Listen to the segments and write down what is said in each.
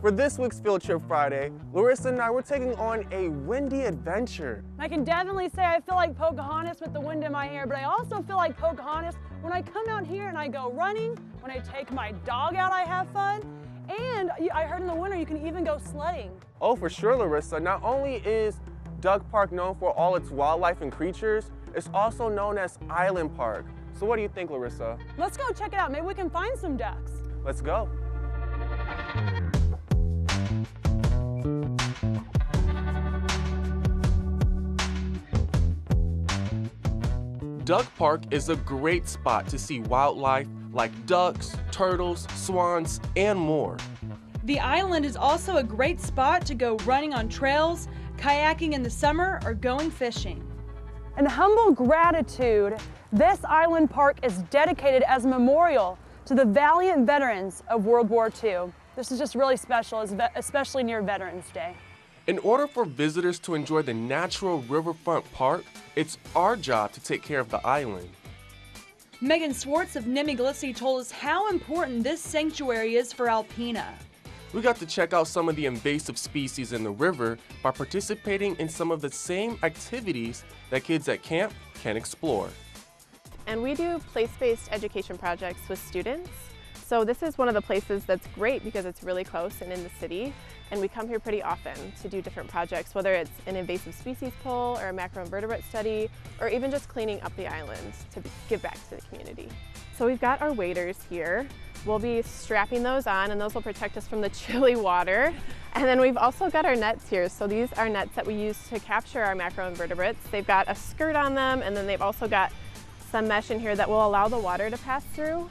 For this week's Field Trip Friday, Larissa and I were taking on a windy adventure. I can definitely say I feel like Pocahontas with the wind in my hair, but I also feel like Pocahontas when I come out here and I go running, when I take my dog out I have fun, and I heard in the winter you can even go sledding. Oh, for sure, Larissa. Not only is Duck Park known for all its wildlife and creatures, it's also known as Island Park. So what do you think, Larissa? Let's go check it out. Maybe we can find some ducks. Let's go. Duck Park is a great spot to see wildlife like ducks, turtles, swans, and more. The island is also a great spot to go running on trails, kayaking in the summer, or going fishing. In humble gratitude, this island park is dedicated as a memorial to the valiant veterans of World War II. This is just really special, especially near Veterans Day. In order for visitors to enjoy the natural riverfront park, it's our job to take care of the island. Meagan Schwartz of Meagan told us how important this sanctuary is for Alpena. We got to check out some of the invasive species in the river by participating in some of the same activities that kids at camp can explore. And we do place-based education projects with students. So this is one of the places that's great because it's really close and in the city. And we come here pretty often to do different projects, whether it's an invasive species pull or a macroinvertebrate study, or even just cleaning up the island to give back to the community. So we've got our waders here. We'll be strapping those on and those will protect us from the chilly water. And then we've also got our nets here. So these are nets that we use to capture our macroinvertebrates. They've got a skirt on them and then they've also got some mesh in here that will allow the water to pass through,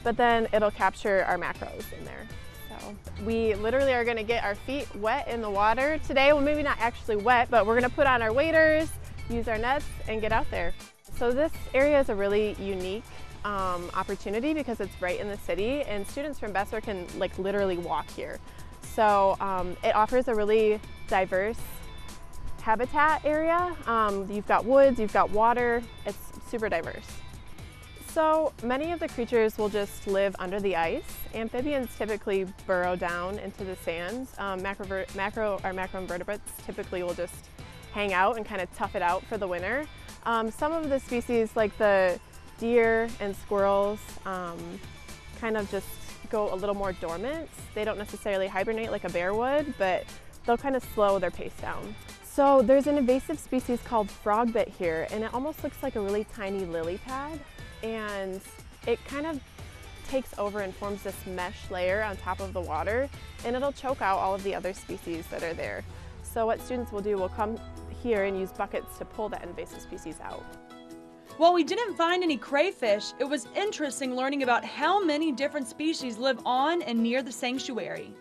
but then it'll capture our macros in there. So we literally are gonna get our feet wet in the water today. Well, maybe not actually wet, but we're gonna put on our waders, use our nets, and get out there. So this area is a really unique opportunity because it's right in the city and students from Besser can literally walk here. So it offers a really diverse habitat area. You've got woods, you've got water, it's super diverse. So many of the creatures will just live under the ice. Amphibians typically burrow down into the sands. Macroinvertebrates typically will just hang out and kind of tough it out for the winter. Some of the species like the deer and squirrels kind of just go a little more dormant. They don't necessarily hibernate like a bear would, but they'll kind of slow their pace down. So there's an invasive species called frogbit here, and it almost looks like a really tiny lily pad. And it kind of takes over and forms this mesh layer on top of the water, and it'll choke out all of the other species that are there. So what students will do will come here and use buckets to pull that invasive species out. While we didn't find any crayfish, it was interesting learning about how many different species live on and near the sanctuary.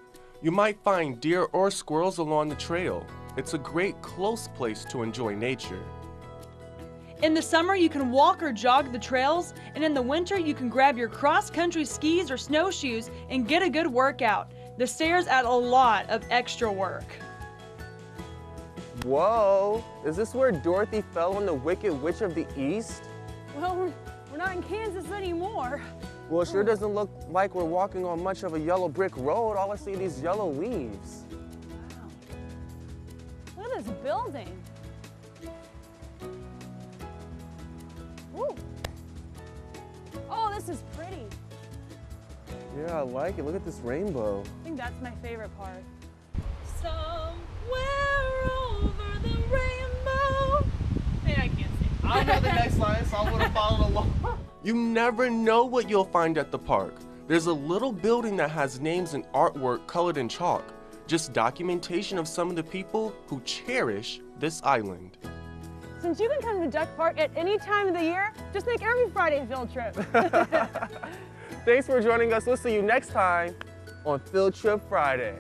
You might find deer or squirrels along the trail. It's a great close place to enjoy nature. In the summer, you can walk or jog the trails, and in the winter, you can grab your cross-country skis or snowshoes and get a good workout. The stairs add a lot of extra work. Whoa, is this where Dorothy fell on the Wicked Witch of the East? Well, we're not in Kansas anymore. Well, it sure doesn't look like we're walking on much of a yellow brick road. All I see are these yellow leaves. Wow. Look at this building. Ooh. Oh, this is pretty. Yeah, I like it. Look at this rainbow. I think that's my favorite part. Somewhere over the rainbow. Hey, I can't sing. I know the next line, so I would have followed along. You never know what you'll find at the park. There's a little building that has names and artwork colored in chalk. Just documentation of some of the people who cherish this island. Since you can come to Duck Park at any time of the year, just make every Friday a field trip. Thanks for joining us. We'll see you next time on Field Trip Friday.